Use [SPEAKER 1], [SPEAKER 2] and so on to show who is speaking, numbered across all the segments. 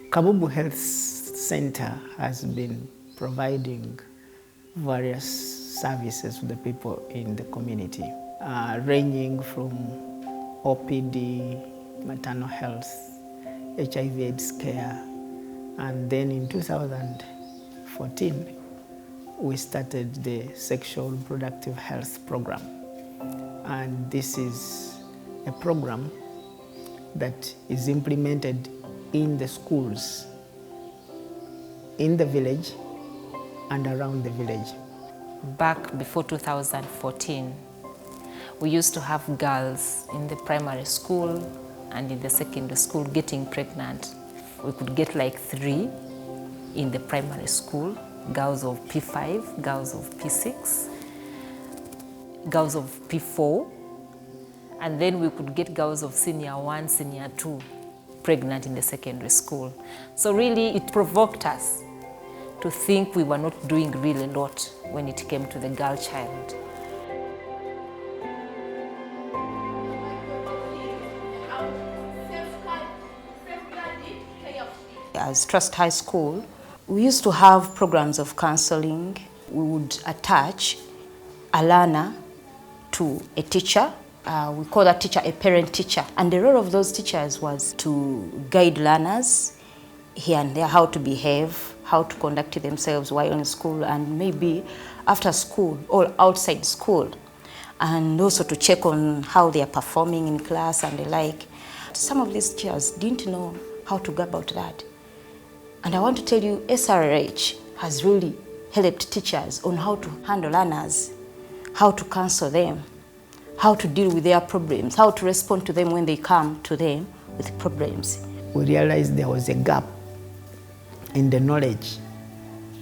[SPEAKER 1] Kabubbu Health Center has been providing various services to the people in the community, ranging from OPD, maternal health, HIV/AIDS care, and then in 2014, we started the sexual reproductive health program. And this is a program that is implemented in the schools, in the village and around the village.
[SPEAKER 2] Back before 2014, we used to have girls in the primary school and in the secondary school getting pregnant. We could get like 3 in the primary school, girls of P5, girls of P6, girls of P4, and then we could get girls of senior 1, senior 2 pregnant in the secondary school. So really it provoked us to think we were not doing really a lot when it came to the girl child. As Trust High School, we used to have programs of counseling. We would attach a learner to a teacher. We call that teacher a parent teacher. And the role of those teachers was to guide learners here and there, how to behave, how to conduct themselves while in school and maybe after school or outside school. And also to check on how they are performing in class and the like. Some of these teachers didn't know how to go about that. And I want to tell you, SRH has really helped teachers on how to handle learners, how to counsel them, how to deal with their problems, how to respond to them when they come to them with problems.
[SPEAKER 1] We realized there was a gap in the knowledge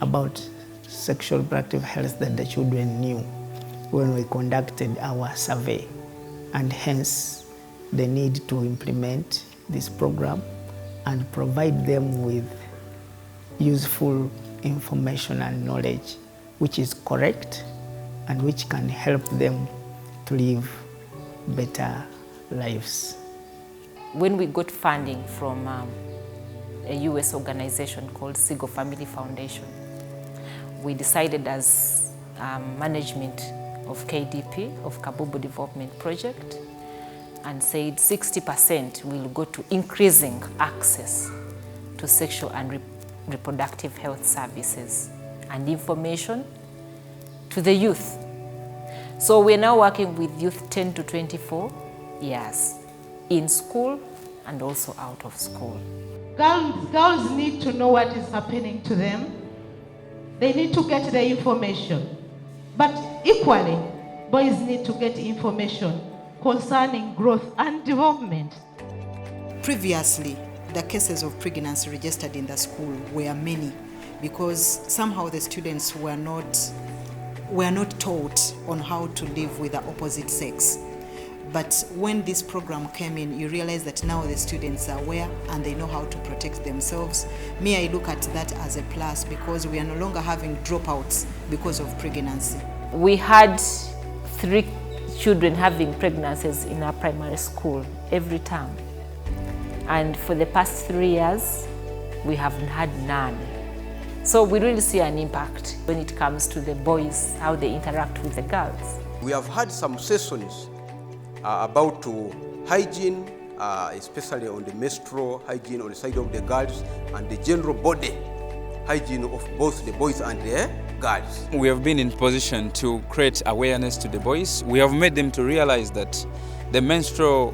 [SPEAKER 1] about sexual reproductive health that the children knew when we conducted our survey, and hence the need to implement this program and provide them with useful information and knowledge which is correct and which can help them to live better lives.
[SPEAKER 2] When we got funding from a US organization called Sigo Family Foundation, we decided as management of KDP, of Kabubbu Development Project, and said 60% will go to increasing access to sexual and reproductive health services and information to the youth. So we're now working with youth 10 to 24 years in school and also out of school.
[SPEAKER 3] Girls need to know what is happening to them. They need to get the information. But equally, boys need to get information concerning growth and development.
[SPEAKER 4] Previously, the cases of pregnancy registered in the school were many because somehow the students were not taught on how to live with the opposite sex. But when this program came in, you realize that now the students are aware and they know how to protect themselves. Me, I look at that as a plus because we are no longer having dropouts because of pregnancy.
[SPEAKER 2] We had 3 children having pregnancies in our primary school every term. And for the past 3 years, we haven't had none. So we really see an impact when it comes to the boys, how they interact with the girls.
[SPEAKER 5] We have had some sessions about hygiene, especially on the menstrual hygiene on the side of the girls and the general body hygiene of both the boys and the girls.
[SPEAKER 6] We have been in position to create awareness to the boys. We have made them to realize that the menstrual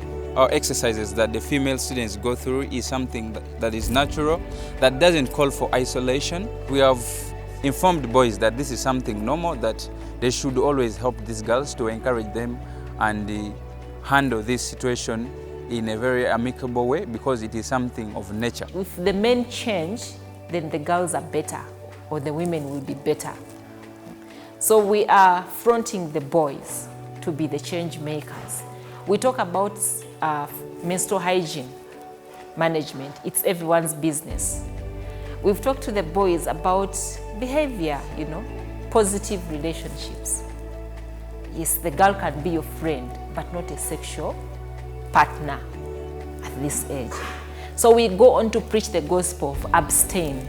[SPEAKER 6] exercises that the female students go through is something that is natural, that doesn't call for isolation. We have informed boys that this is something normal, that they should always help these girls, to encourage them and handle this situation in a very amicable way because it is something of nature.
[SPEAKER 2] If the men change, then the girls are better or the women will be better. So we are fronting the boys to be the change makers. We talk about menstrual hygiene management. It's everyone's business. We've talked to the boys about behavior, positive relationships. Yes, the girl can be your friend, but not a sexual
[SPEAKER 7] partner at this age. So we go on to preach the gospel of abstain,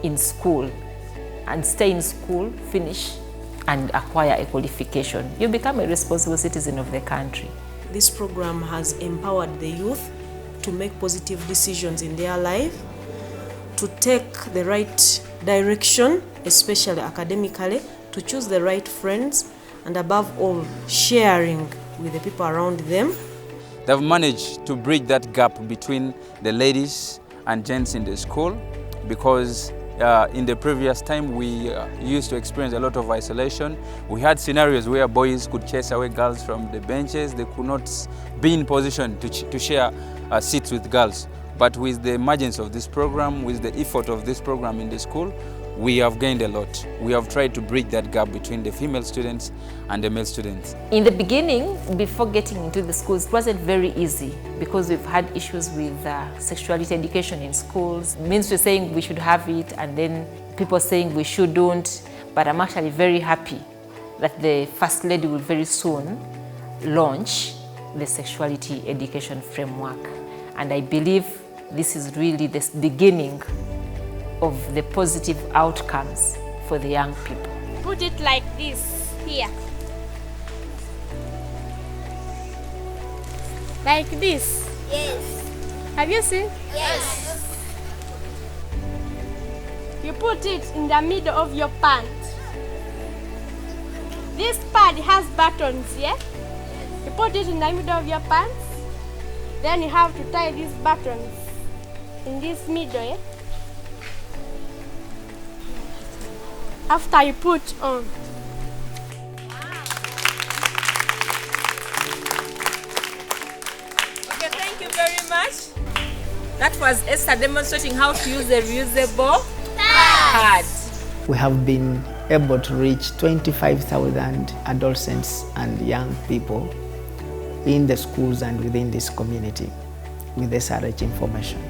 [SPEAKER 7] in school, and stay in school, finish, and acquire a qualification. You become a responsible citizen of the country.
[SPEAKER 8] This program has empowered the youth to make positive decisions in their life, to take the right direction, especially academically, to choose the right friends, and above all, sharing with the people around them.
[SPEAKER 6] They've managed to bridge that gap between the ladies and gents in the school, because in the previous time we used to experience a lot of isolation. We had scenarios where boys could chase away girls from the benches. They could not be in position to share seats with girls. But with the emergence of this program, with the effort of this program in the school, we have gained a lot. We have tried to bridge that gap between the female students and the male students.
[SPEAKER 7] In the beginning, before getting into the schools, it wasn't very easy because we've had issues with sexuality education in schools. Ministry saying we should have it, and then people saying we shouldn't. But I'm actually very happy that the First Lady will very soon launch the sexuality education framework. And I believe this is really the beginning of the positive outcomes for the young people.
[SPEAKER 9] Put it like this, here. Like this?
[SPEAKER 10] Yes.
[SPEAKER 9] Have you seen?
[SPEAKER 10] Yes.
[SPEAKER 9] You put it in the middle of your pant. This pad has buttons, yeah? You put it in the middle of your pants. Then you have to tie these buttons in this middle, yeah? After you put on.
[SPEAKER 7] Okay, thank you very much. That was Esther demonstrating how to use a reusable pad.
[SPEAKER 1] We have been able to reach 25,000 adolescents and young people in the schools and within this community with SRH information.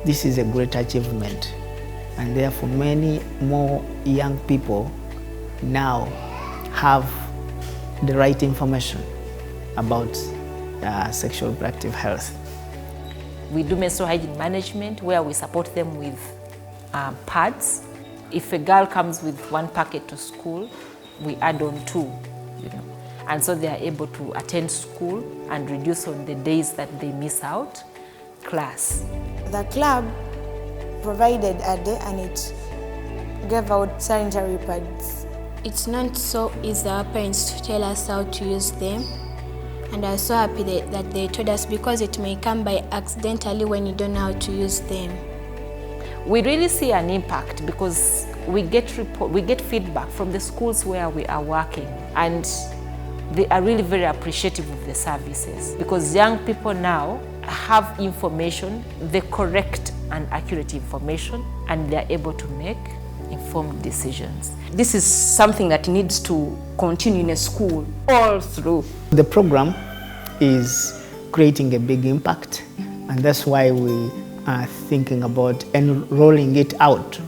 [SPEAKER 1] This is a great achievement, and therefore many more young people now have the right information about sexual reproductive health.
[SPEAKER 7] We do menstrual hygiene management where we support them with pads. If a girl comes with one packet to school, we add on 2, And so they are able to attend school and reduce on the days that they miss out class.
[SPEAKER 11] The club provided a day and it gave out sanitary pads.
[SPEAKER 9] It's not so easy our parents to tell us how to use them. And I'm so happy that they told us, because it may come by accidentally when you don't know how to use them.
[SPEAKER 7] We really see an impact because we get feedback from the schools where we are working, and they are really very appreciative of the services because young people now have information, the correct and accurate information, and they are able to make informed decisions.
[SPEAKER 2] This is something that needs to continue in a school all through.
[SPEAKER 1] The program is creating a big impact, and that's why we are thinking about enrolling it out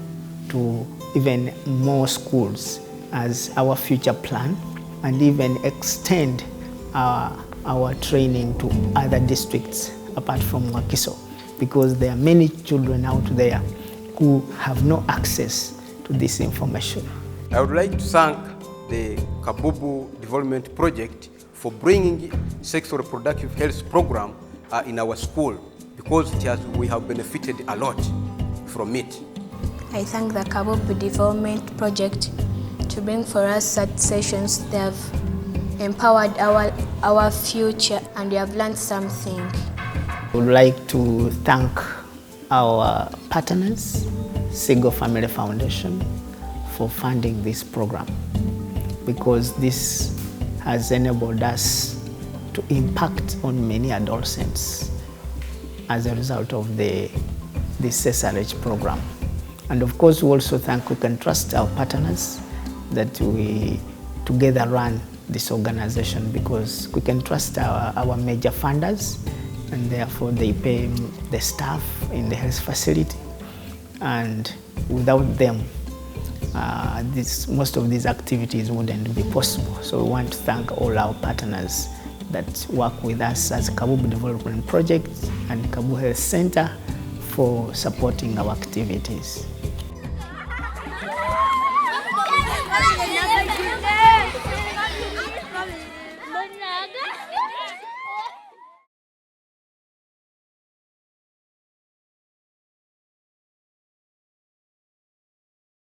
[SPEAKER 1] to even more schools as our future plan, and even extend our training to other districts apart from Wakiso, because there are many children out there who have no access to this information.
[SPEAKER 5] I would like to thank the Kabubbu Development Project for bringing sexual reproductive health program in our school, because we have benefited a lot from it.
[SPEAKER 9] I thank the Kabubbu Development Project to bring for us such sessions. They have empowered our future, and we have learned something.
[SPEAKER 1] I would like to thank our partners, Sigo Family Foundation, for funding this program, because this has enabled us to impact on many adolescents as a result of this SRH program. And of course, we also thank We Can Trust, our partners, that we together run this organization, because we can trust our major funders, and therefore they pay the staff in the health facility. And without them, most of these activities wouldn't be possible. So we want to thank all our partners that work with us as Kabubbu Development Project and Kabubbu Health Center for supporting our activities.